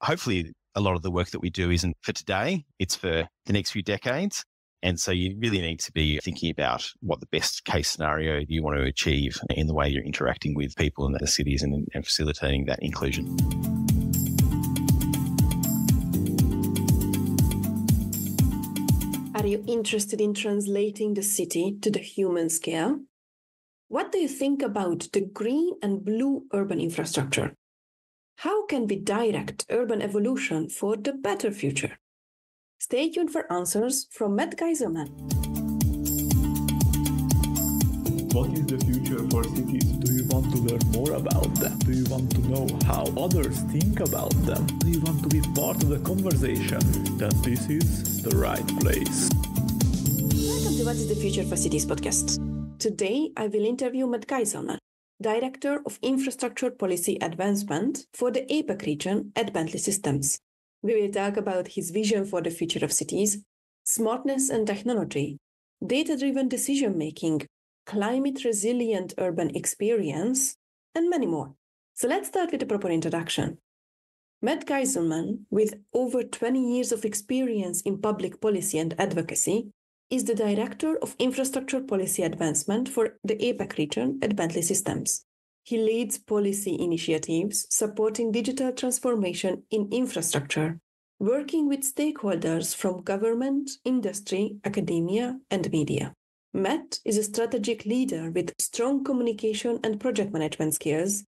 hopefully a lot of the work that we do isn't for today, it's for the next few decades. And so you really need to be thinking about what the best case scenario you want to achieve in the way you're interacting with people in the cities and facilitating that inclusion. Are you interested in translating the city to the human scale? What do you think about the green and blue urban infrastructure? How can we direct urban evolution for the better future? Stay tuned for answers from Matt Gijselman. What is the future for cities? Do you want to learn more about them? Do you want to know how others think about them? Do you want to be part of the conversation? Then this is the right place. Welcome to What is the Future for Cities podcast. Today, I will interview Matt Gijselman, Director of Infrastructure Policy Advancement for the APAC Region at Bentley Systems. We will talk about his vision for the future of cities, smartness and technology, data-driven decision-making, climate-resilient urban experience, and many more. So let's start with a proper introduction. Matt Gijselman, with over 20 years of experience in public policy and advocacy, is the Director of Infrastructure Policy Advancement for the APAC region at Bentley Systems. He leads policy initiatives supporting digital transformation in infrastructure, working with stakeholders from government, industry, academia, and media. Matt is a strategic leader with strong communication and project management skills,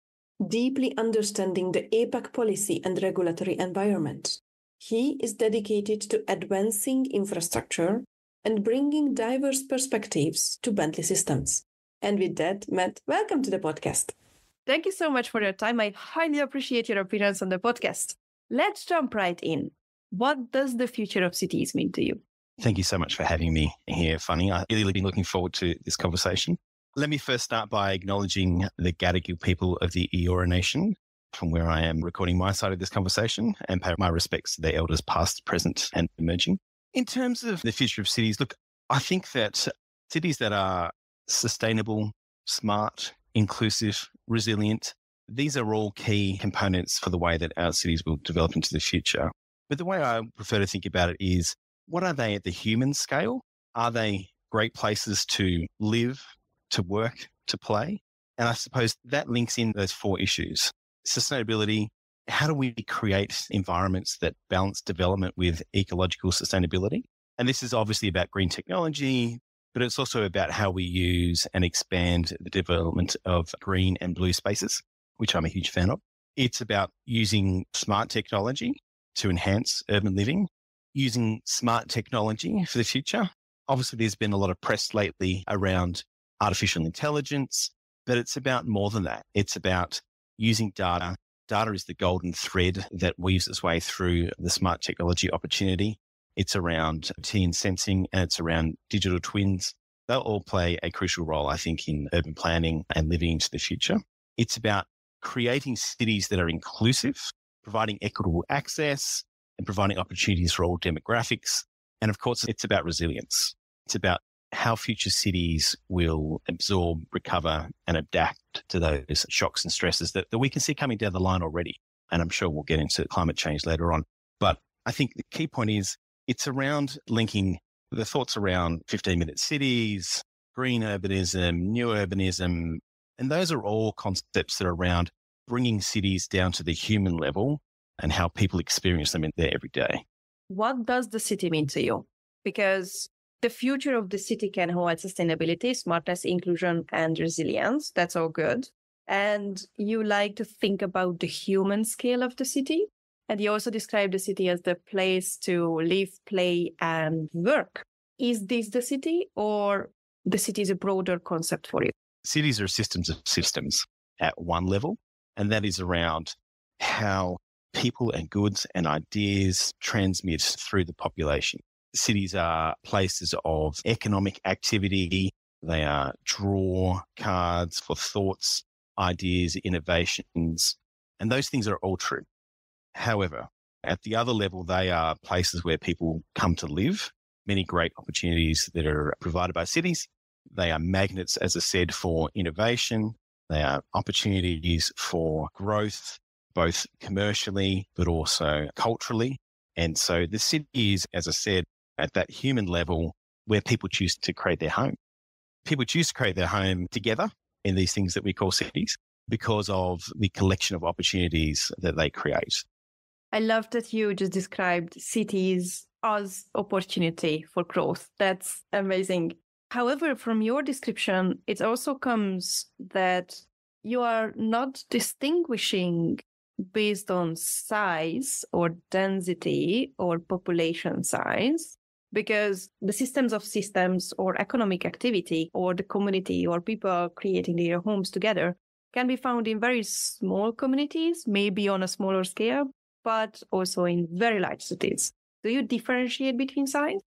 deeply understanding the APAC policy and regulatory environment. He is dedicated to advancing infrastructure and bringing diverse perspectives to Bentley Systems. And with that, Matt, welcome to the podcast. Thank you so much for your time. I highly appreciate your appearance on the podcast. Let's jump right in. What does the future of cities mean to you? Thank you so much for having me here, Fanny. I've really been looking forward to this conversation. Let me first start by acknowledging the Gadigal people of the Eora Nation, from where I am recording my side of this conversation, and pay my respects to their elders past, present, and emerging. In terms of the future of cities, look, I think that cities that are sustainable, smart, inclusive, resilient, these are all key components for the way that our cities will develop into the future. But the way I prefer to think about it is, what are they at the human scale? Are they great places to live, to work, to play? And I suppose that links in those four issues. Sustainability. How do we create environments that balance development with ecological sustainability? And this is obviously about green technology, but it's also about how we use and expand the development of green and blue spaces, which I'm a huge fan of. It's about using smart technology to enhance urban living, using smart technology for the future. Obviously, there's been a lot of press lately around artificial intelligence, but it's about more than that. It's about using data. Data is the golden thread that weaves its way through the smart technology opportunity. It's around IoT and sensing, and it's around digital twins. They'll all play a crucial role, I think, in urban planning and living into the future. It's about creating cities that are inclusive, providing equitable access, and providing opportunities for all demographics. And of course, it's about resilience. It's about how future cities will absorb, recover, and adapt to those shocks and stresses that we can see coming down the line already. And I'm sure we'll get into climate change later on. But I think the key point is it's around linking the thoughts around 15-minute cities, green urbanism, new urbanism. And those are all concepts that are around bringing cities down to the human level and how people experience them in their everyday. What does the city mean to you? Because the future of the city can hold sustainability, smartness, inclusion, and resilience. That's all good. And you like to think about the human scale of the city. And you also describe the city as the place to live, play, and work. Is this the city, or the city is a broader concept for you? Cities are systems of systems at one level, and that is around how people and goods and ideas transmit through the population. Cities are places of economic activity. They are draw cards for thoughts, ideas, innovations, and those things are all true. However, at the other level, they are places where people come to live, many great opportunities that are provided by cities. They are magnets, as I said, for innovation. They are opportunities for growth, both commercially, but also culturally. And so the city is, as I said, at that human level where people choose to create their home. People choose to create their home together in these things that we call cities because of the collection of opportunities that they create. I love that you just described cities as opportunity for growth. That's amazing. However, from your description, it also comes that you are not distinguishing based on size or density or population size, because the systems of systems or economic activity or the community or people creating their homes together can be found in very small communities, maybe on a smaller scale, but also in very large cities. Do you differentiate between size?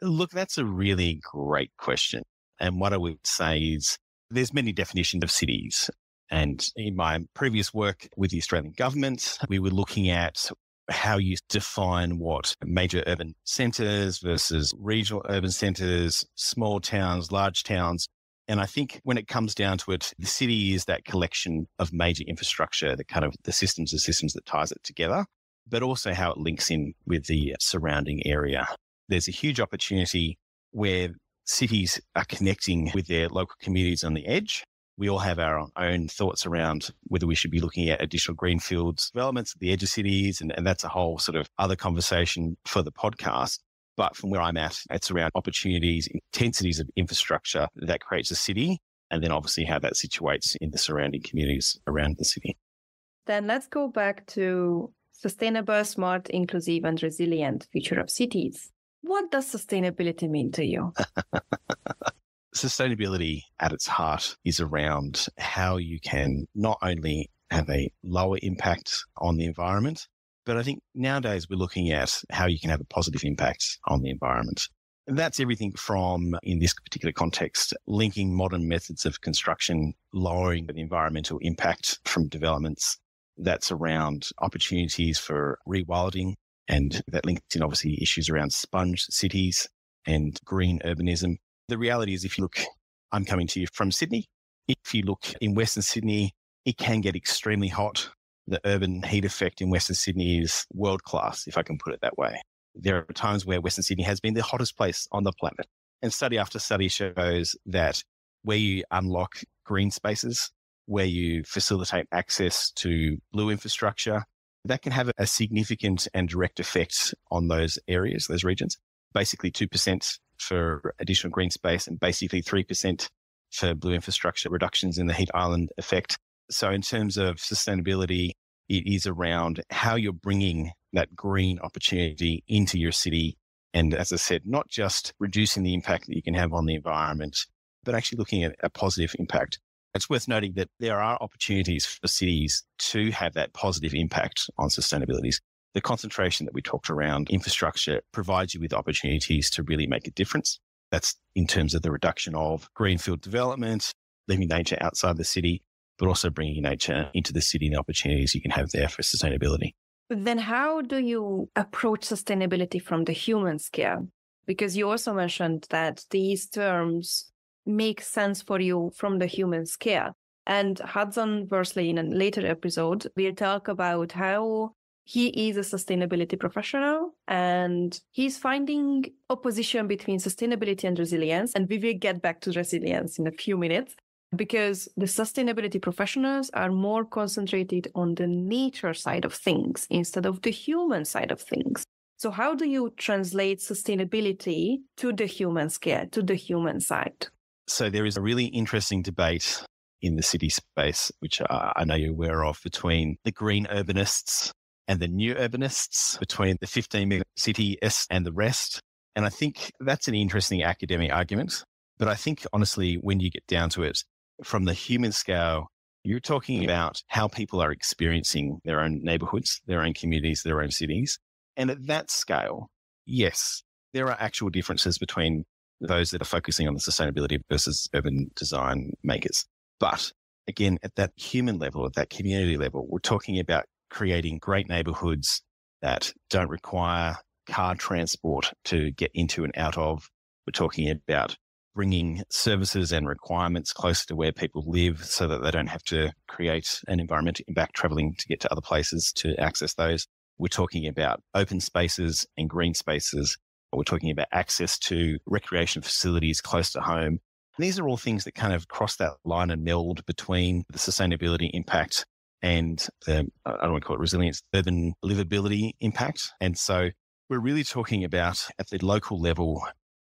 Look, that's a really great question. And what I would say is there's many definitions of cities. And in my previous work with the Australian government, we were looking at how you define what major urban centres versus regional urban centres, small towns, large towns. And I think when it comes down to it, the city is that collection of major infrastructure, the kind of the systems that ties it together, but also how it links in with the surrounding area. There's a huge opportunity where cities are connecting with their local communities on the edge. We all have our own thoughts around whether we should be looking at additional greenfields developments at the edge of cities. And that's a whole sort of other conversation for the podcast. But from where I'm at, it's around opportunities, intensities of infrastructure that creates a city, and then obviously how that situates in the surrounding communities around the city. Then let's go back to sustainable, smart, inclusive, and resilient future of cities. What does sustainability mean to you? Sustainability at its heart is around how you can not only have a lower impact on the environment, but I think nowadays we're looking at how you can have a positive impact on the environment. And that's everything from, in this particular context, linking modern methods of construction, lowering the environmental impact from developments. That's around opportunities for rewilding, and that links in obviously issues around sponge cities and green urbanism. The reality is, if you look, I'm coming to you from Sydney. If you look in Western Sydney, it can get extremely hot. The urban heat effect in Western Sydney is world-class, if I can put it that way. There are times where Western Sydney has been the hottest place on the planet. And study after study shows that where you unlock green spaces, where you facilitate access to blue infrastructure, that can have a significant and direct effect on those areas, those regions. Basically 2% for additional green space and basically 3% for blue infrastructure reductions in the heat island effect. So in terms of sustainability, it is around how you're bringing that green opportunity into your city. And as I said, not just reducing the impact that you can have on the environment, but actually looking at a positive impact. It's worth noting that there are opportunities for cities to have that positive impact on sustainability. The concentration that we talked around infrastructure provides you with opportunities to really make a difference. That's in terms of the reduction of greenfield development, leaving nature outside the city, but also bringing nature into the city and the opportunities you can have there for sustainability. Then how do you approach sustainability from the human scale? Because you also mentioned that these terms make sense for you from the human scale. And Hudson Worsley, in a later episode, will talk about how he is a sustainability professional and he's finding opposition between sustainability and resilience. And we will get back to resilience in a few minutes, because the sustainability professionals are more concentrated on the nature side of things instead of the human side of things. So how do you translate sustainability to the human scale, to the human side? So there is a really interesting debate in the city space, which I know you're aware of, between the green urbanists and the new urbanists, between the 15 million cityists and the rest. And I think that's an interesting academic argument. But I think, honestly, when you get down to it, from the human scale, you're talking about how people are experiencing their own neighborhoods, their own communities, their own cities. And at that scale, yes, there are actual differences between those that are focusing on the sustainability versus urban design makers. But again, at that human level, at that community level, we're talking about creating great neighborhoods that don't require car transport to get into and out of. We're talking about bringing services and requirements closer to where people live so that they don't have to create an environmental impact traveling to get to other places to access those. We're talking about open spaces and green spaces. We're talking about access to recreation facilities close to home. And these are all things that kind of cross that line and meld between the sustainability impact and the, I don't want to call it resilience, urban livability impact. And so we're really talking about at the local level,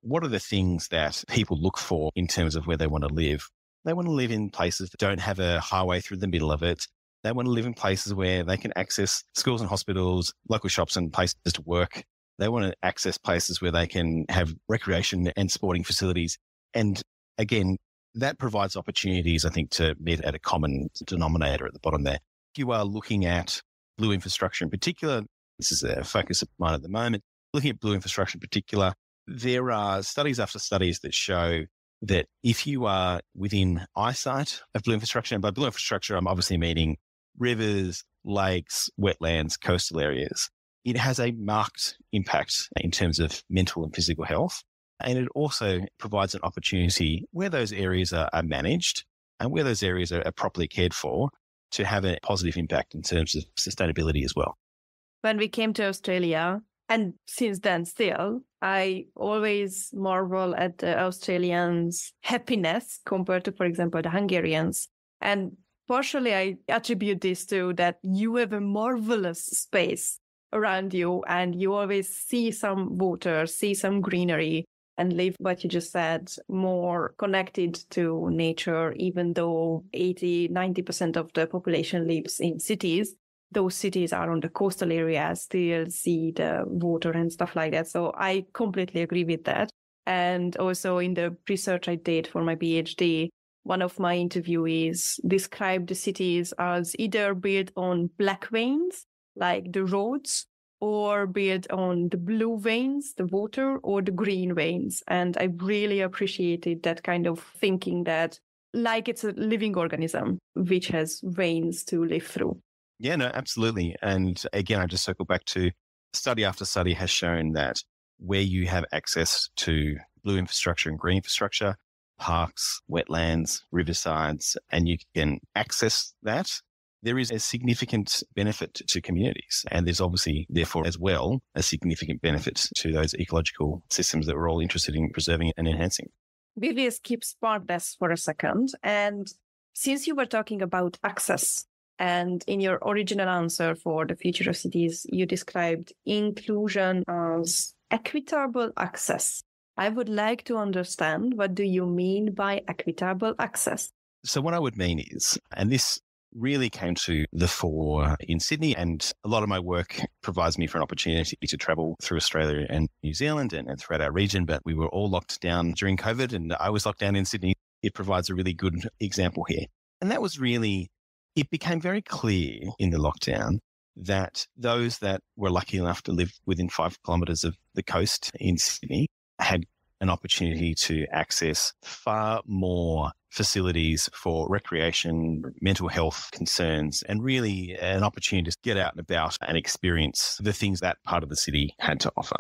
what are the things that people look for in terms of where they want to live? They want to live in places that don't have a highway through the middle of it. They want to live in places where they can access schools and hospitals, local shops and places to work. They want to access places where they can have recreation and sporting facilities. And again, that provides opportunities, I think, to meet at a common denominator at the bottom there. If you are looking at blue infrastructure in particular, this is a focus of mine at the moment, looking at blue infrastructure in particular, there are studies after studies that show that if you are within eyesight of blue infrastructure, and by blue infrastructure, I'm obviously meaning rivers, lakes, wetlands, coastal areas, it has a marked impact in terms of mental and physical health. And it also provides an opportunity where those areas are managed and where those areas are properly cared for to have a positive impact in terms of sustainability as well. When we came to Australia, and since then still, I always marvel at the Australians' happiness compared to, for example, the Hungarians. And partially I attribute this to that you have a marvelous space around you and you always see some water, see some greenery, and live, what you just said, more connected to nature, even though 80-90% of the population lives in cities. Those cities are on the coastal areas, still see the water and stuff like that. So I completely agree with that. And also in the research I did for my PhD, one of my interviewees described the cities as either built on black veins, like the roads, or built on the blue veins, the water, or the green veins. And I really appreciated that kind of thinking that like it's a living organism, which has veins to live through. Yeah, no, absolutely. And again, I just circle back to study after study has shown that where you have access to blue infrastructure and green infrastructure, parks, wetlands, riversides, and you can access that, there is a significant benefit to communities. And there's obviously, therefore, as well, a significant benefit to those ecological systems that we're all interested in preserving and enhancing. We'll just keep smartness for a second. And since you were talking about access, and in your original answer for the future of cities, you described inclusion as equitable access. I would like to understand, what do you mean by equitable access? So what I would mean is, and this really came to the fore in Sydney, and a lot of my work provides me for an opportunity to travel through Australia and New Zealand and throughout our region, but we were all locked down during COVID and I was locked down in Sydney. It provides a really good example here. And that was really, it became very clear in the lockdown that those that were lucky enough to live within 5 kilometres of the coast in Sydney had an opportunity to access far more facilities for recreation, mental health concerns, and really an opportunity to get out and about and experience the things that part of the city had to offer.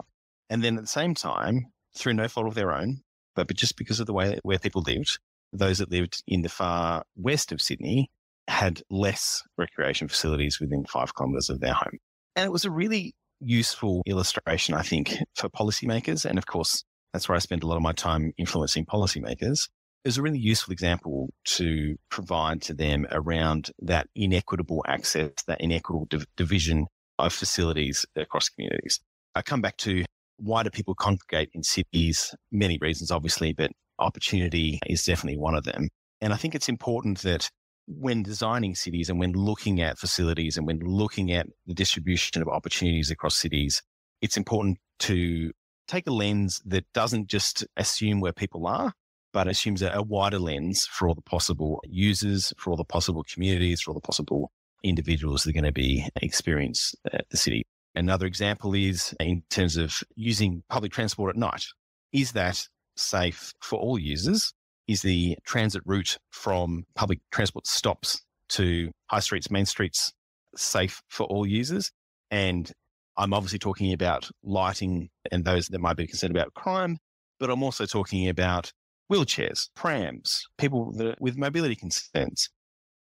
And then at the same time, through no fault of their own, but just because of the way where people lived, those that lived in the far west of Sydney had less recreation facilities within 5 kilometres of their home. And it was a really useful illustration, I think, for policymakers. And of course, that's where I spend a lot of my time influencing policymakers. It was a really useful example to provide to them around that inequitable access, that inequitable division of facilities across communities. I come back to why do people congregate in cities? Many reasons, obviously, but opportunity is definitely one of them. And I think it's important that when designing cities and when looking at facilities and when looking at the distribution of opportunities across cities, it's important to take a lens that doesn't just assume where people are, but assumes a wider lens for all the possible users, for all the possible communities, for all the possible individuals that are going to be experience the city. Another example is in terms of using public transport at night. Is that safe for all users? Is the transit route from public transport stops to high streets, main streets safe for all users? And I'm obviously talking about lighting and those that might be concerned about crime, but I'm also talking about wheelchairs, prams, people with mobility concerns.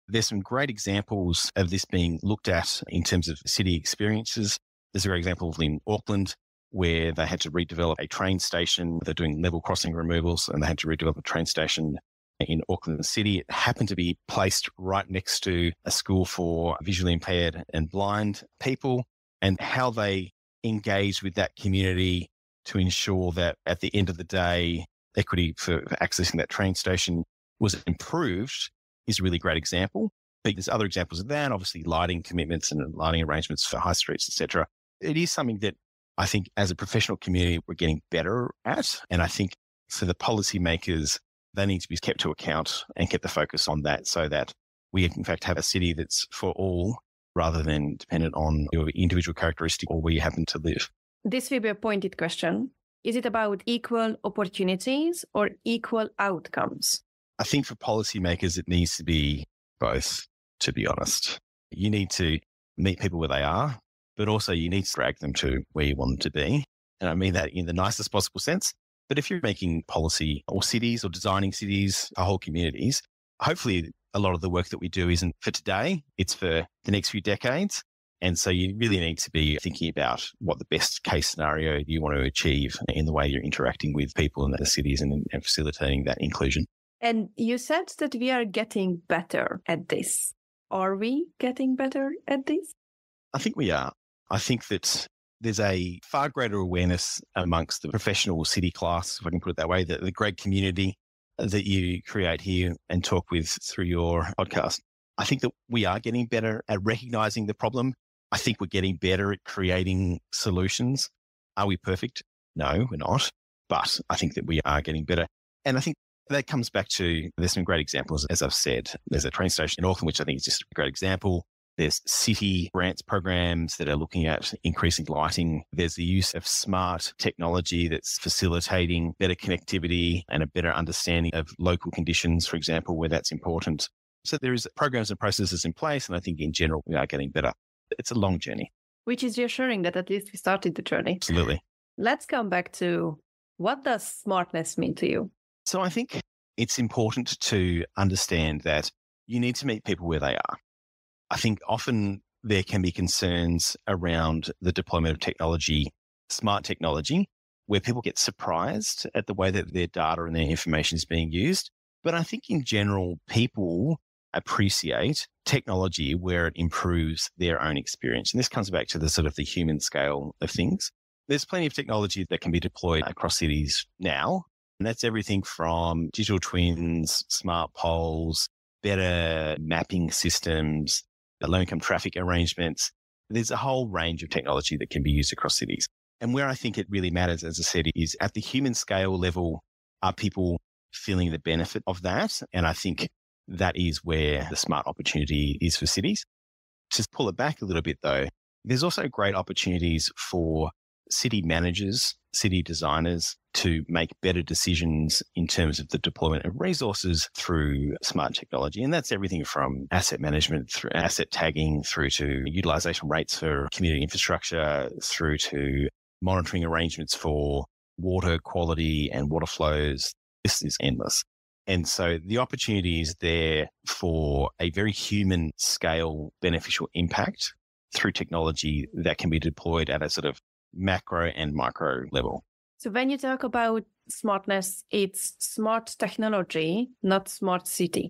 There's some great examples of this being looked at in terms of city experiences. There's a great example in Auckland where they had to redevelop a train station. They're doing level crossing removals and they had to redevelop a train station in Auckland City. It happened to be placed right next to a school for visually impaired and blind people, and how they engaged with that community to ensure that at the end of the day, equity for accessing that train station was improved is a really great example. But there's other examples of that, obviously lighting commitments and lighting arrangements for high streets, etc. It is something that I think as a professional community, we're getting better at. And I think for the policymakers, they need to be kept to account and keep the focus on that so that we in fact have a city that's for all rather than dependent on your individual characteristic or where you happen to live. This will be a pointed question. Is it about equal opportunities or equal outcomes? I think for policymakers, it needs to be both, to be honest. You need to meet people where they are, but also you need to drag them to where you want them to be. And I mean that in the nicest possible sense. But if you're making policy or cities or designing cities, whole communities, hopefully a lot of the work that we do isn't for today, it's for the next few decades. And so you really need to be thinking about what the best case scenario you want to achieve in the way you're interacting with people in the cities and facilitating that inclusion. And you said that we are getting better at this. Are we getting better at this? I think we are. I think that there's a far greater awareness amongst the professional city class, if I can put it that way, the great community that you create here and talk with through your podcast. I think that we are getting better at recognizing the problem. I think we're getting better at creating solutions. Are we perfect? No, we're not. But I think that we are getting better. And I think that comes back to, there's some great examples. As I've said, there's a train station in Auckland, which I think is just a great example. There's city grants programs that are looking at increasing lighting. There's the use of smart technology that's facilitating better connectivity and a better understanding of local conditions, for example, where that's important. So there is programs and processes in place. And I think in general, we are getting better. It's a long journey. Which is reassuring that at least we started the journey. Absolutely. Let's come back to, what does smartness mean to you? So I think it's important to understand that you need to meet people where they are. I think often there can be concerns around the deployment of technology, smart technology, where people get surprised at the way that their data and their information is being used. But I think in general, people appreciate technology where it improves their own experience. And this comes back to the sort of the human scale of things. There's plenty of technology that can be deployed across cities now. And that's everything from digital twins, smart poles, better mapping systems, low-income traffic arrangements. There's a whole range of technology that can be used across cities. And where I think it really matters, as I said, is at the human scale level, are people feeling the benefit of that? And I think that is where the smart opportunity is for cities. To pull it back a little bit, though, there's also great opportunities for city managers, city designers to make better decisions in terms of the deployment of resources through smart technology. And that's everything from asset management, through asset tagging, through to utilization rates for community infrastructure, through to monitoring arrangements for water quality and water flows. This is endless. And so the opportunity is there for a very human scale beneficial impact through technology that can be deployed at a sort of macro and micro level. So when you talk about smartness, it's smart technology, not smart city.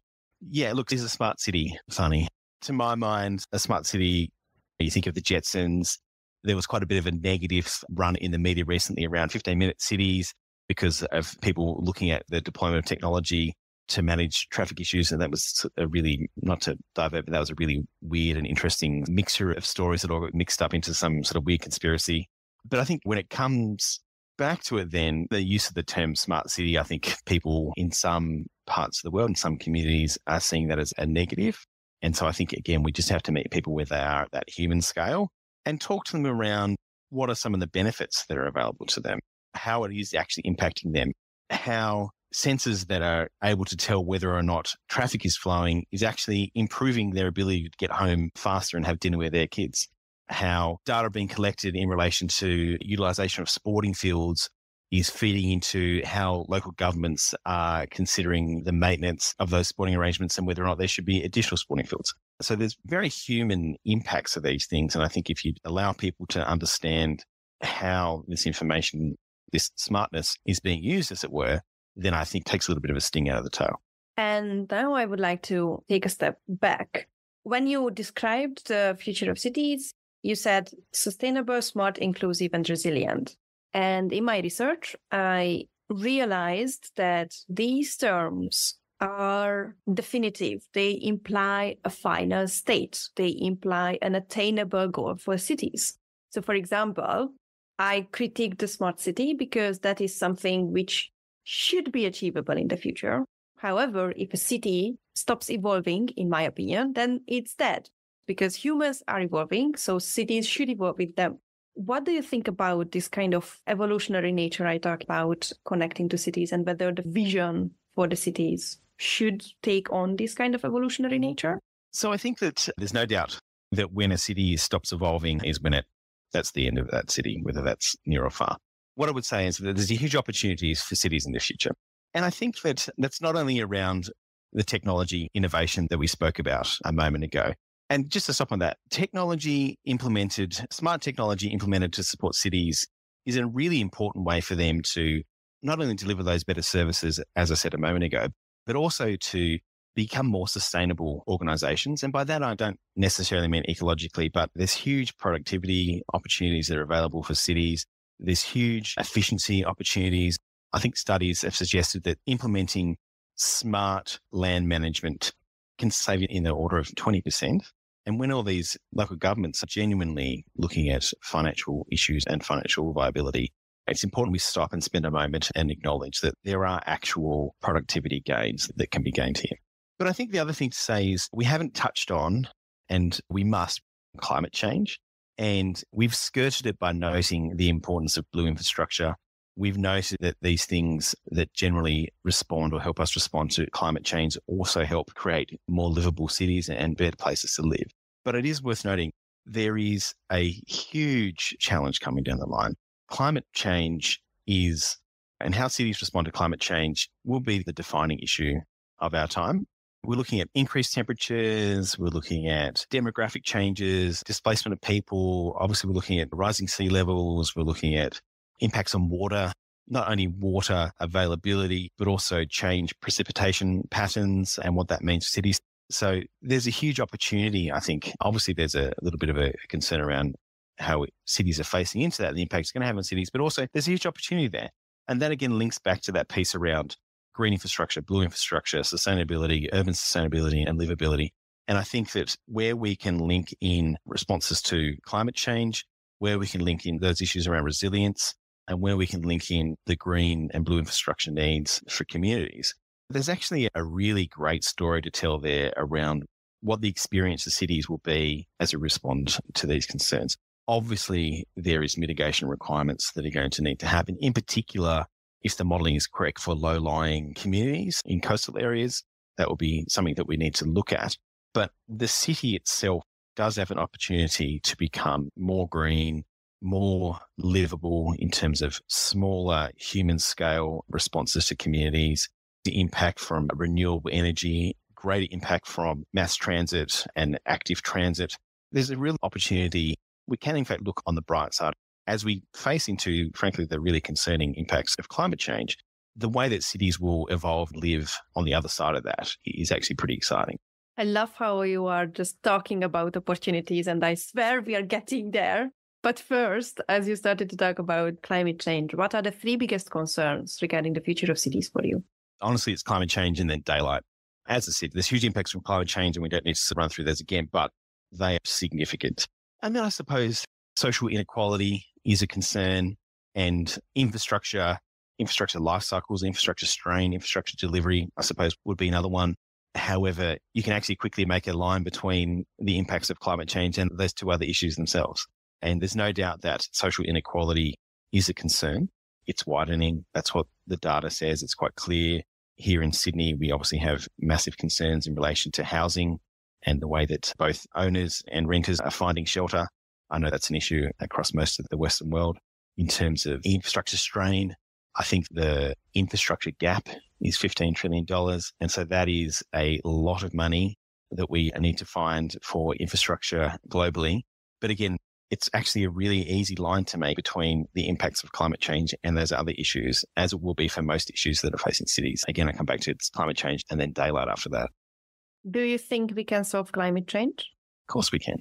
Yeah, look, it's a smart city, Sunny. To my mind, a smart city, you think of the Jetsons. There was quite a bit of a negative run in the media recently around 15-minute cities because of people looking at the deployment of technology to manage traffic issues. And that was a really, not to dive over, but that was a really weird and interesting mixture of stories that all got mixed up into some sort of weird conspiracy. But I think when it comes back to it then, the use of the term smart city, I think people in some parts of the world, in some communities, are seeing that as a negative. And so I think, again, we just have to meet people where they are at that human scale and talk to them around what are some of the benefits that are available to them, how it is actually impacting them, how sensors that are able to tell whether or not traffic is flowing is actually improving their ability to get home faster and have dinner with their kids. How data being collected in relation to utilization of sporting fields is feeding into how local governments are considering the maintenance of those sporting arrangements and whether or not there should be additional sporting fields. So there's very human impacts of these things. And I think if you allow people to understand how this information, this smartness is being used, as it were, then I think takes a little bit of a sting out of the tail. And now I would like to take a step back. When you described the future of cities, you said sustainable, smart, inclusive, and resilient. And in my research, I realized that these terms are definitive. They imply a final state. They imply an attainable goal for cities. So, for example, I critique the smart city because that is something which should be achievable in the future. However, if a city stops evolving, in my opinion, then it's dead because humans are evolving, so cities should evolve with them. What do you think about this kind of evolutionary nature I talked about connecting to cities and whether the vision for the cities should take on this kind of evolutionary nature? So I think that there's no doubt that when a city stops evolving is when that's the end of that city, whether that's near or far. What I would say is that there's huge opportunities for cities in the future. And I think that that's not only around the technology innovation that we spoke about a moment ago. And just to stop on that, smart technology implemented to support cities is a really important way for them to not only deliver those better services, as I said a moment ago, but also to become more sustainable organizations. And by that, I don't necessarily mean ecologically, but there's huge productivity opportunities that are available for cities. There's huge efficiency opportunities. I think studies have suggested that implementing smart land management can save in the order of 20%. And when all these local governments are genuinely looking at financial issues and financial viability, it's important we stop and spend a moment and acknowledge that there are actual productivity gains that can be gained here. But I think the other thing to say is we haven't touched on, and we must, climate change. And we've skirted it by noting the importance of blue infrastructure. We've noted that these things that generally respond or help us respond to climate change also help create more livable cities and better places to live. But it is worth noting there is a huge challenge coming down the line. Climate change and how cities respond to climate change will be the defining issue of our time. We're looking at increased temperatures. We're looking at demographic changes, displacement of people. Obviously, we're looking at rising sea levels. We're looking at impacts on water, not only water availability, but also change precipitation patterns and what that means for cities. So there's a huge opportunity, I think. Obviously, there's a little bit of a concern around how cities are facing into that, the impact it's going to have on cities, but also there's a huge opportunity there. And that again links back to that piece around green infrastructure, blue infrastructure, sustainability, urban sustainability, and livability. And I think that where we can link in responses to climate change, where we can link in those issues around resilience, and where we can link in the green and blue infrastructure needs for communities, there's actually a really great story to tell there around what the experience of cities will be as we respond to these concerns. Obviously, there is mitigation requirements that are going to need to happen, in particular, if the modelling is correct for low-lying communities in coastal areas. That will be something that we need to look at. But the city itself does have an opportunity to become more green, more livable in terms of smaller human scale responses to communities, the impact from renewable energy, greater impact from mass transit and active transit. There's a real opportunity. We can, in fact, look on the bright side. As we face into, frankly, the really concerning impacts of climate change, the way that cities will evolve and live on the other side of that is actually pretty exciting. I love how you are just talking about opportunities, and I swear we are getting there. But first, as you started to talk about climate change, what are the three biggest concerns regarding the future of cities for you? Honestly, it's climate change and then daylight. As I said, there's huge impacts from climate change, and we don't need to run through those again, but they are significant. And then I suppose social inequality is a concern, and infrastructure life cycles, infrastructure strain, infrastructure delivery, I suppose, would be another one. However, you can actually quickly make a line between the impacts of climate change and those two other issues themselves. And there's no doubt that social inequality is a concern. It's widening. That's what the data says. It's quite clear. Here in Sydney, we obviously have massive concerns in relation to housing and the way that both owners and renters are finding shelter. I know that's an issue across most of the Western world in terms of infrastructure strain. I think the infrastructure gap is $15 trillion. And so that is a lot of money that we need to find for infrastructure globally. But again, it's actually a really easy line to make between the impacts of climate change and those other issues, as it will be for most issues that are facing cities. Again, I come back to it's climate change and then daylight after that. Do you think we can solve climate change? Of course we can.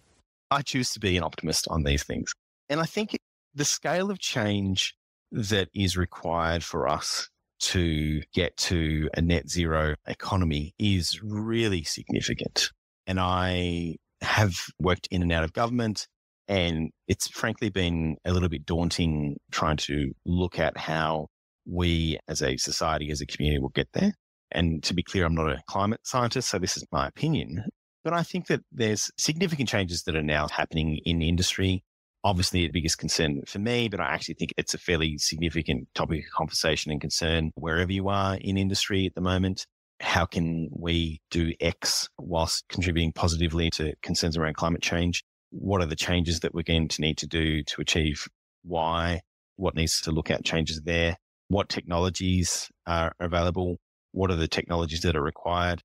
I choose to be an optimist on these things. And I think the scale of change that is required for us to get to a net zero economy is really significant. And I have worked in and out of government, and it's frankly been a little bit daunting trying to look at how we as a society, as a community will get there. And to be clear, I'm not a climate scientist, so this is my opinion. But I think that there's significant changes that are now happening in industry. Obviously, the biggest concern for me, but I actually think it's a fairly significant topic of conversation and concern wherever you are in industry at the moment. How can we do X whilst contributing positively to concerns around climate change? What are the changes that we're going to need to do to achieve Y? What needs to look at changes there? What technologies are available? What are the technologies that are required?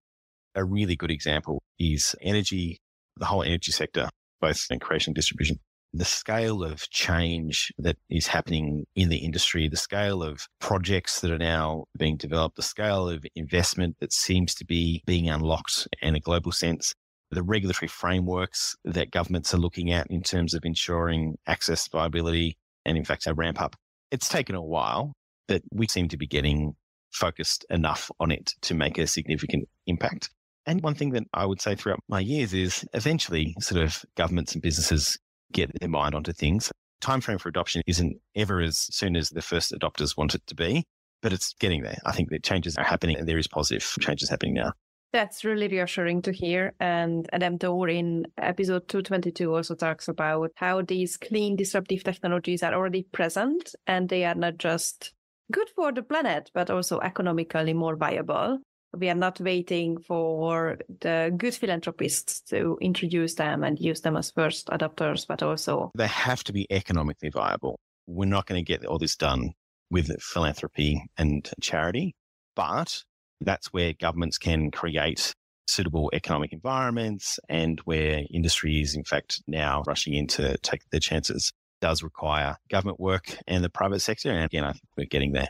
A really good example is energy, the whole energy sector, both in creation and distribution. The scale of change that is happening in the industry, the scale of projects that are now being developed, the scale of investment that seems to be being unlocked in a global sense, the regulatory frameworks that governments are looking at in terms of ensuring access, viability, and in fact, a ramp up. It's taken a while, but we seem to be getting focused enough on it to make a significant impact. And one thing that I would say throughout my years is eventually sort of governments and businesses get their mind onto things. Timeframe for adoption isn't ever as soon as the first adopters want it to be, but it's getting there. I think that changes are happening and there is positive changes happening now. That's really reassuring to hear. And Adam Dorr in episode 222 also talks about how these clean disruptive technologies are already present and they are not just good for the planet, but also economically more viable. We are not waiting for the good philanthropists to introduce them and use them as first adopters, but also they have to be economically viable. We're not going to get all this done with philanthropy and charity, but that's where governments can create suitable economic environments and where industry is in fact now rushing in to take their chances. It does require government work and the private sector. And again, I think we're getting there.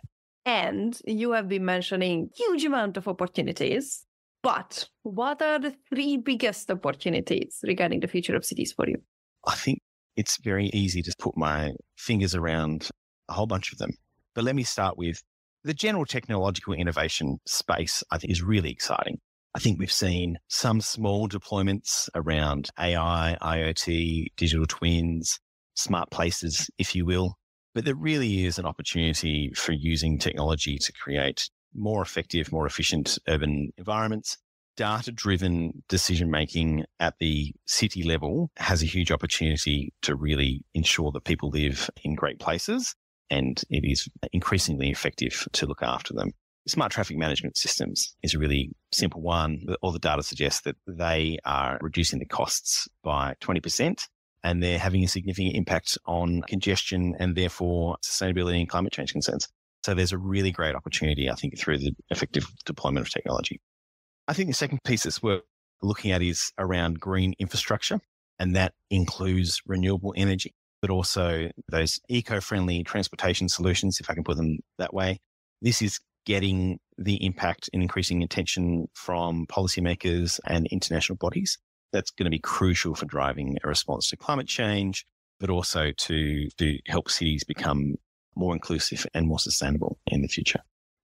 And you have been mentioning huge amount of opportunities, but what are the three biggest opportunities regarding the future of cities for you? I think it's very easy to put my fingers around a whole bunch of them. But let me start with the general technological innovation space, I think is really exciting. I think we've seen some small deployments around AI, IoT, digital twins, smart places, if you will. But there really is an opportunity for using technology to create more effective, more efficient urban environments. Data-driven decision-making at the city level has a huge opportunity to really ensure that people live in great places, and it is increasingly effective to look after them. Smart traffic management systems is a really simple one. All the data suggests that they are reducing the costs by 20%. And they're having a significant impact on congestion and therefore sustainability and climate change concerns. So there's a really great opportunity, I think, through the effective deployment of technology. I think the second piece that we're looking at is around green infrastructure, and that includes renewable energy, but also those eco-friendly transportation solutions, if I can put them that way. This is getting the impact and increasing attention from policymakers and international bodies. That's going to be crucial for driving a response to climate change, but also to help cities become more inclusive and more sustainable in the future.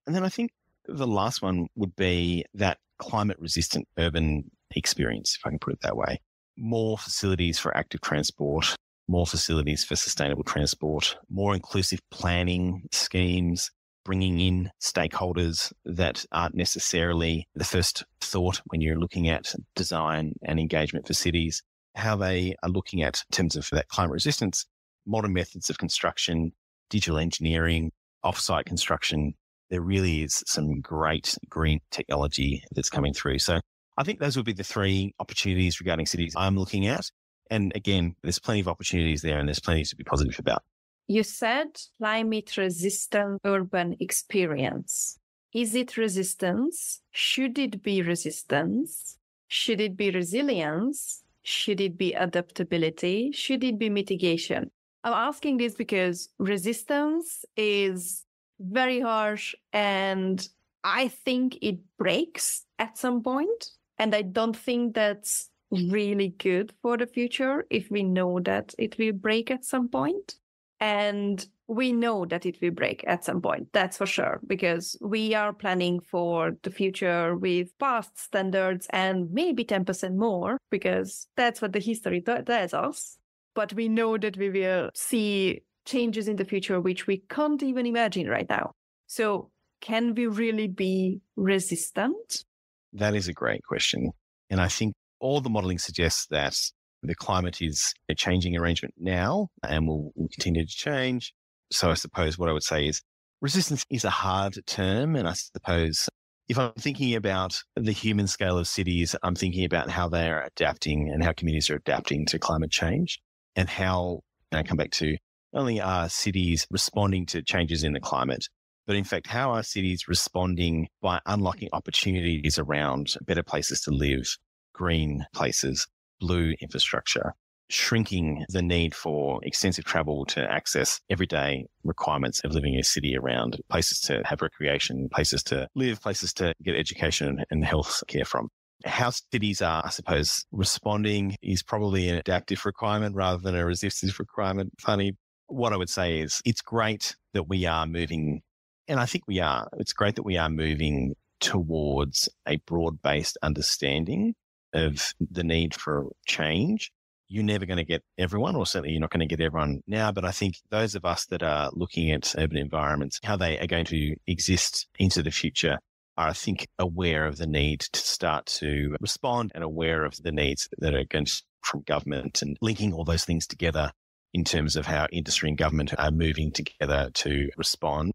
And then I think the last one would be that climate-resistant urban experience, if I can put it that way. More facilities for active transport, more facilities for sustainable transport, more inclusive planning schemes, bringing in stakeholders that aren't necessarily the first thought when you're looking at design and engagement for cities, how they are looking at, in terms of that climate resistance, modern methods of construction, digital engineering, off-site construction. There really is some great green technology that's coming through. So I think those would be the three opportunities regarding cities I'm looking at. And again, there's plenty of opportunities there and there's plenty to be positive about. You said climate resistant urban experience. Is it resistance? Should it be resistance? Should it be resilience? Should it be adaptability? Should it be mitigation? I'm asking this because resistance is very harsh and I think it breaks at some point. And I don't think that's really good for the future if we know that it will break at some point. And we know that it will break at some point, that's for sure, because we are planning for the future with past standards and maybe 10% more, because that's what the history tells us. But we know that we will see changes in the future which we can't even imagine right now. So can we really be resistant? That is a great question. And I think all the modelling suggests that the climate is a changing arrangement now and will continue to change. So I suppose what I would say is resistance is a hard term. And I suppose if I'm thinking about the human scale of cities, I'm thinking about how they are adapting and how communities are adapting to climate change and how, and I come back to, not only are cities responding to changes in the climate, but in fact, how are cities responding by unlocking opportunities around better places to live, green places, blue infrastructure, shrinking the need for extensive travel to access everyday requirements of living in a city around places to have recreation, places to live, places to get education and health care from. How cities are, I suppose, responding is probably an adaptive requirement rather than a resistive requirement. Funny. What I would say is it's great that we are moving, and I think we are, it's great that we are moving towards a broad-based understanding of the need for change. You're never going to get everyone, or certainly you're not going to get everyone now, but I think those of us that are looking at urban environments, how they are going to exist into the future, are, I think, aware of the need to start to respond and aware of the needs that are going to, from government, and linking all those things together in terms of how industry and government are moving together to respond.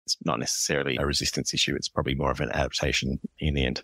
It's not necessarily a resistance issue. It's probably more of an adaptation in the end.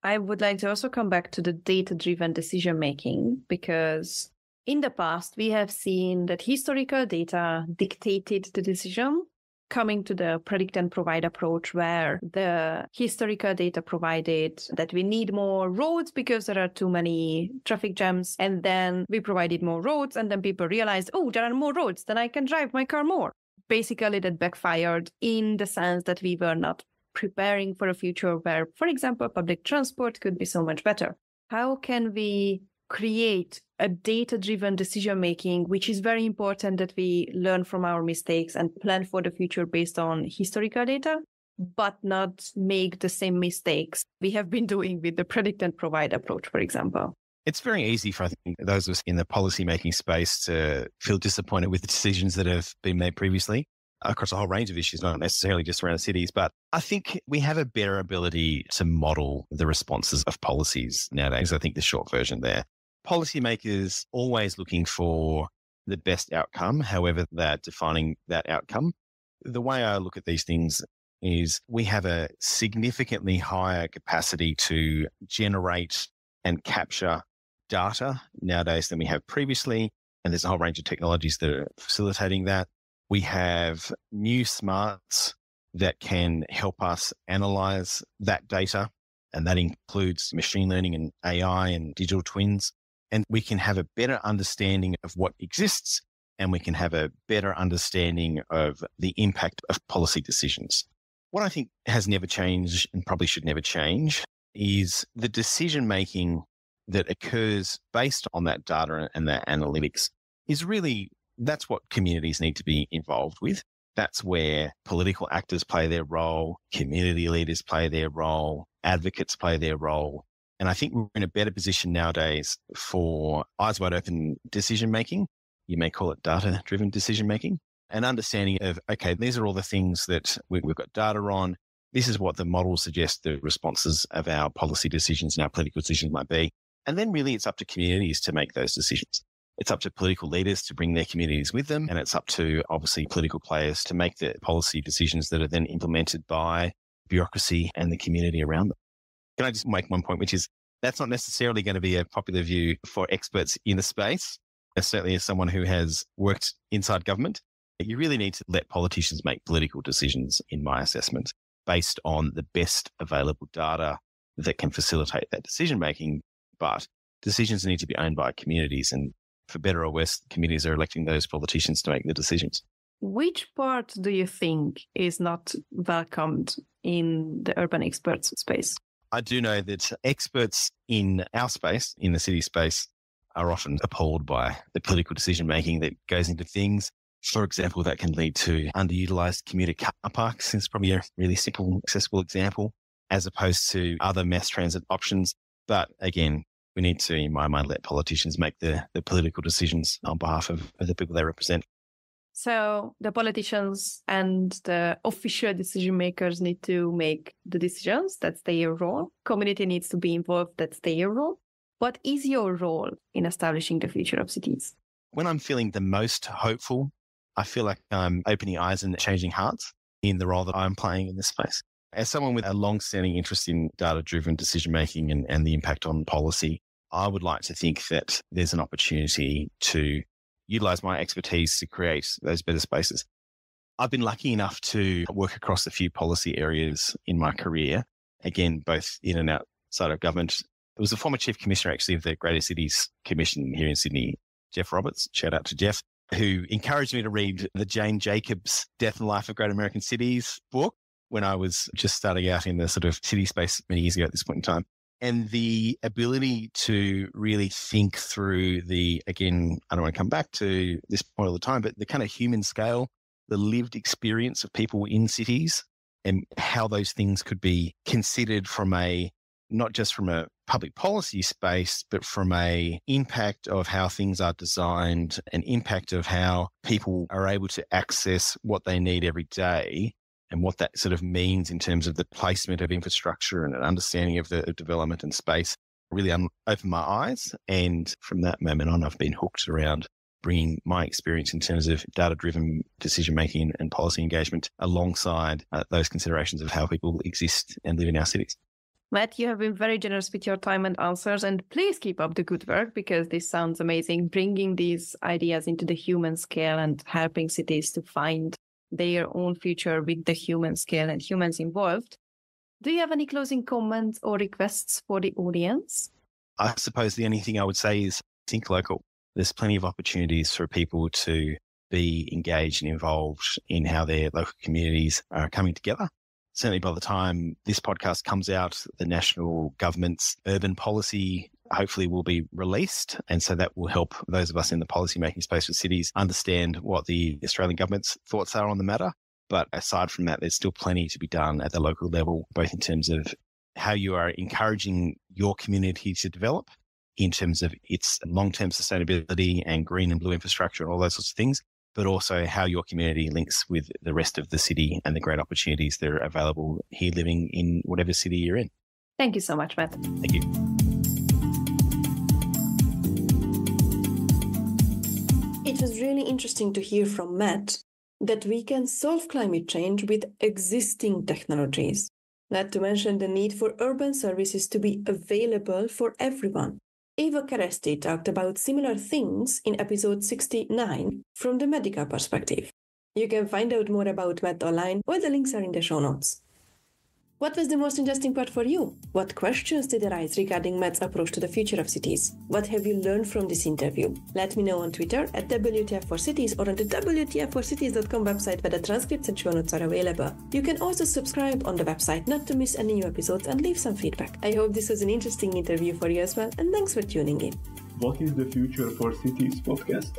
I would like to also come back to the data-driven decision-making, because in the past, we have seen that historical data dictated the decision, coming to the predict and provide approach, where the historical data provided that we need more roads because there are too many traffic jams. And then we provided more roads, and then people realized, oh, there are more roads, then I can drive my car more. Basically, that backfired in the sense that we were not preparing for a future where, for example, public transport could be so much better. How can we create a data-driven decision-making, which is very important that we learn from our mistakes and plan for the future based on historical data, but not make the same mistakes we have been doing with the predict and provide approach, for example? It's very easy for, I think, those of us in the policy-making space to feel disappointed with the decisions that have been made previously across a whole range of issues, not necessarily just around cities. But I think we have a better ability to model the responses of policies nowadays. I think the short version there. Policymakers always looking for the best outcome, however they're defining that outcome. The way I look at these things is we have a significantly higher capacity to generate and capture data nowadays than we have previously. And there's a whole range of technologies that are facilitating that. We have new smarts that can help us analyze that data. And that includes machine learning and AI and digital twins. And we can have a better understanding of what exists, and we can have a better understanding of the impact of policy decisions. What I think has never changed and probably should never change is the decision-making that occurs based on that data and that analytics is really, that's what communities need to be involved with. That's where political actors play their role, community leaders play their role, advocates play their role. And I think we're in a better position nowadays for eyes wide open decision making. You may call it data-driven decision making, and understanding of, okay, these are all the things that we've got data on. This is what the models suggest the responses of our policy decisions and our political decisions might be. And then really it's up to communities to make those decisions. It's up to political leaders to bring their communities with them. And it's up to, obviously, political players to make the policy decisions that are then implemented by bureaucracy and the community around them. Can I just make one point, which is that's not necessarily going to be a popular view for experts in the space, certainly as someone who has worked inside government. You really need to let politicians make political decisions, in my assessment, based on the best available data that can facilitate that decision-making. But decisions need to be owned by communities, and for better or worse, communities are electing those politicians to make the decisions. Which part do you think is not welcomed in the urban experts space? I do know that experts in our space, in the city space, are often appalled by the political decision-making that goes into things. For example, that can lead to underutilized commuter car parks. It's probably a really simple, accessible example, as opposed to other mass transit options. But again, we need to, in my mind, let politicians make the political decisions on behalf of the people they represent. So the politicians and the official decision makers need to make the decisions. That's their role. Community needs to be involved. That's their role. What is your role in establishing the future of cities? When I'm feeling the most hopeful, I feel like I'm opening eyes and changing hearts in the role that I'm playing in this space. As someone with a long-standing interest in data-driven decision-making and the impact on policy, I would like to think that there's an opportunity to utilize my expertise to create those better spaces. I've been lucky enough to work across a few policy areas in my career, again, both in and outside of government. There was a former Chief Commissioner, actually, of the Greater Cities Commission here in Sydney, Jeff Roberts, shout out to Jeff, who encouraged me to read the Jane Jacobs Death and Life of Great American Cities book when I was just starting out in the sort of city space many years ago at this point in time. And the ability to really think through again, I don't want to come back to this point all the time, but the kind of human scale, the lived experience of people in cities and how those things could be considered from not just from a public policy space, but from a impact of how things are designed, an impact of how people are able to access what they need every day, and what that sort of means in terms of the placement of infrastructure and an understanding of the development and space really opened my eyes. And from that moment on, I've been hooked around bringing my experience in terms of data-driven decision-making and policy engagement alongside those considerations of how people exist and live in our cities. Matt, you have been very generous with your time and answers, and please keep up the good work because this sounds amazing, bringing these ideas into the human scale and helping cities to find their own future with the human scale and humans involved. Do you have any closing comments or requests for the audience? I suppose the only thing I would say is think local. There's plenty of opportunities for people to be engaged and involved in how their local communities are coming together. Certainly by the time this podcast comes out, the national government's urban policy hopefully will be released. And so that will help those of us in the policymaking space for cities understand what the Australian government's thoughts are on the matter. But aside from that, there's still plenty to be done at the local level, both in terms of how you are encouraging your community to develop, in terms of its long-term sustainability and green and blue infrastructure and all those sorts of things, but also how your community links with the rest of the city and the great opportunities that are available here living in whatever city you're in. Thank you so much, Matt. Thank you. It was really interesting to hear from Matt that we can solve climate change with existing technologies, not to mention the need for urban services to be available for everyone. Eva Keresti talked about similar things in episode 69 from the medical perspective. You can find out more about Matt online. All the links are in the show notes. What was the most interesting part for you? What questions did arise regarding Matt's approach to the future of cities? What have you learned from this interview? Let me know on Twitter at WTF4Cities or on the WTF4Cities.com website where the transcripts and show notes are available. You can also subscribe on the website not to miss any new episodes and leave some feedback. I hope this was an interesting interview for you as well, and thanks for tuning in. What is the Future for Cities podcast?